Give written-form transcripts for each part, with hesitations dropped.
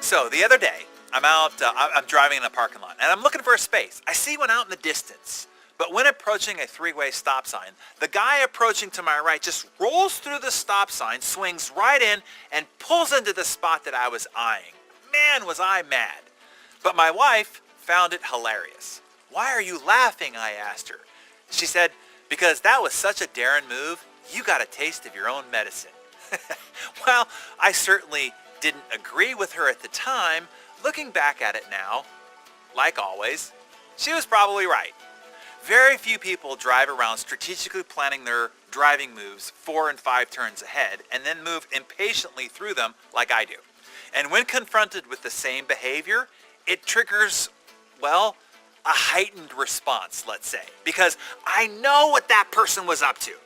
So the other day, I'm driving in a parking lot, and I'm looking for a space. I see one out in the distance. But when approaching a three-way stop sign, the guy approaching to my right just rolls through the stop sign, swings right in, and pulls into the spot that I was eyeing. Man, was I mad. But my wife found it hilarious. "Why are you laughing?" I asked her. She said, "Because that was such a Darren move, you got a taste of your own medicine." Well, I certainly didn't agree with her at the time. Looking back at it now, like always, she was probably right. Very few people drive around strategically planning their driving moves 4 and 5 turns ahead and then move impatiently through them like I do. And when confronted with the same behavior, it triggers, well, a heightened response, let's say, because I know what that person was up to.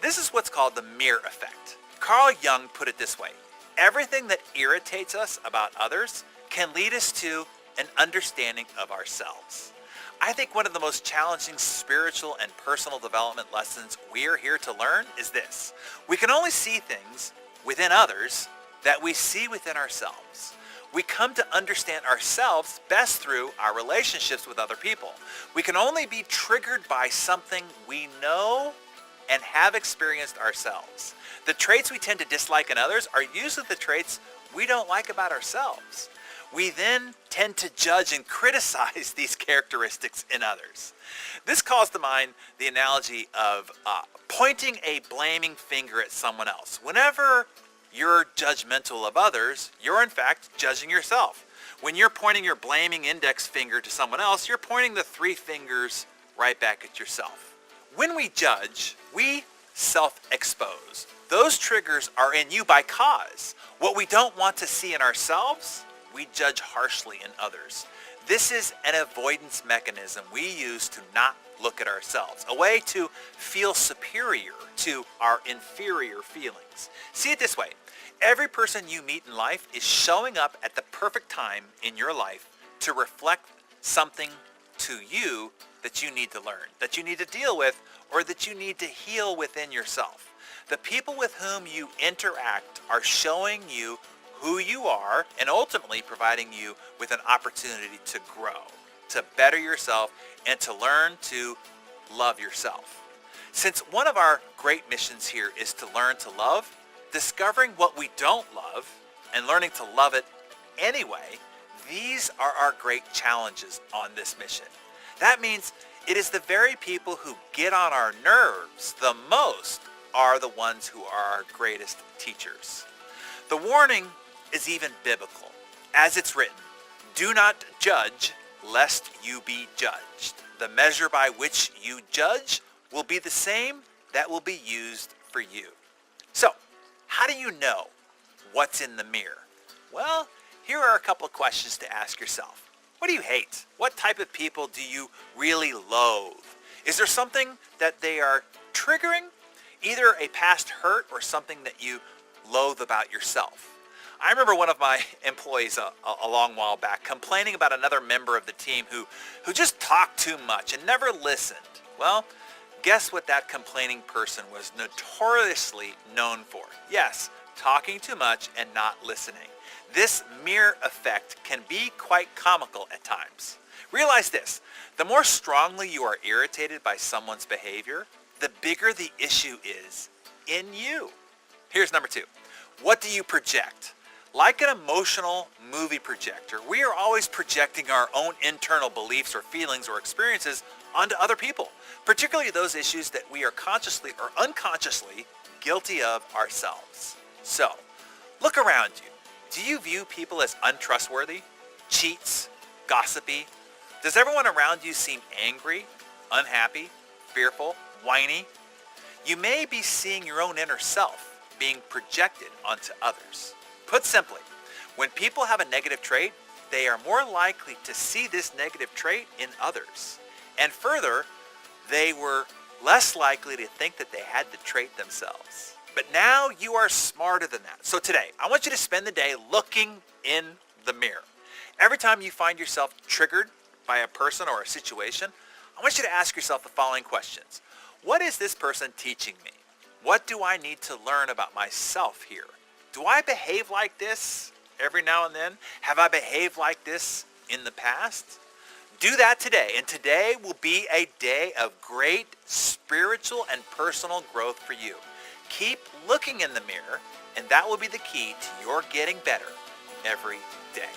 This is what's called the mirror effect. Carl Jung put it this way: everything that irritates us about others can lead us to an understanding of ourselves. I think one of the most challenging spiritual and personal development lessons we're here to learn is this: we can only see things within others that we see within ourselves. We come to understand ourselves best through our relationships with other people. We can only be triggered by something we know and have experienced ourselves. The traits we tend to dislike in others are usually the traits we don't like about ourselves. We then tend to judge and criticize these characteristics in others. This calls to mind the analogy of pointing a blaming finger at someone else. Whenever you're judgmental of others, you're in fact judging yourself. When you're pointing your blaming index finger to someone else, you're pointing the 3 fingers right back at yourself. When we judge, we self-expose. Those triggers are in you by cause. What we don't want to see in ourselves, we judge harshly in others. This is an avoidance mechanism we use to not look at ourselves, a way to feel superior to our inferior feelings. See it this way: every person you meet in life is showing up at the perfect time in your life to reflect something to you that you need to learn, that you need to deal with, or that you need to heal within yourself. The people with whom you interact are showing you who you are and ultimately providing you with an opportunity to grow, to better yourself, and to learn to love yourself. Since one of our great missions here is to learn to love, discovering what we don't love and learning to love it anyway, these are our great challenges on this mission. That means it is the very people who get on our nerves the most are the ones who are our greatest teachers. The warning is even biblical. As it's written, "Do not judge, lest you be judged. The measure by which you judge will be the same that will be used for you." So, how do you know what's in the mirror? Well, here are a couple of questions to ask yourself. What do you hate? What type of people do you really loathe? Is there something that they are triggering? Either a past hurt or something that you loathe about yourself. I remember one of my employees a long while back complaining about another member of the team who just talked too much and never listened. Well, guess what that complaining person was notoriously known for? Yes, talking too much and not listening. This mirror effect can be quite comical at times. Realize this: the more strongly you are irritated by someone's behavior, the bigger the issue is in you. Here's number 2. What do you project? Like an emotional movie projector, we are always projecting our own internal beliefs or feelings or experiences onto other people, particularly those issues that we are consciously or unconsciously guilty of ourselves. So, look around you. Do you view people as untrustworthy, cheats, gossipy? Does everyone around you seem angry, unhappy, fearful, whiny? You may be seeing your own inner self being projected onto others. Put simply, when people have a negative trait, they are more likely to see this negative trait in others. And further, they were less likely to think that they had the trait themselves. But now you are smarter than that. So today, I want you to spend the day looking in the mirror. Every time you find yourself triggered by a person or a situation, I want you to ask yourself the following questions. What is this person teaching me? What do I need to learn about myself here? Do I behave like this every now and then? Have I behaved like this in the past? Do that today, and today will be a day of great spiritual and personal growth for you. Keep looking in the mirror, and that will be the key to your getting better every day.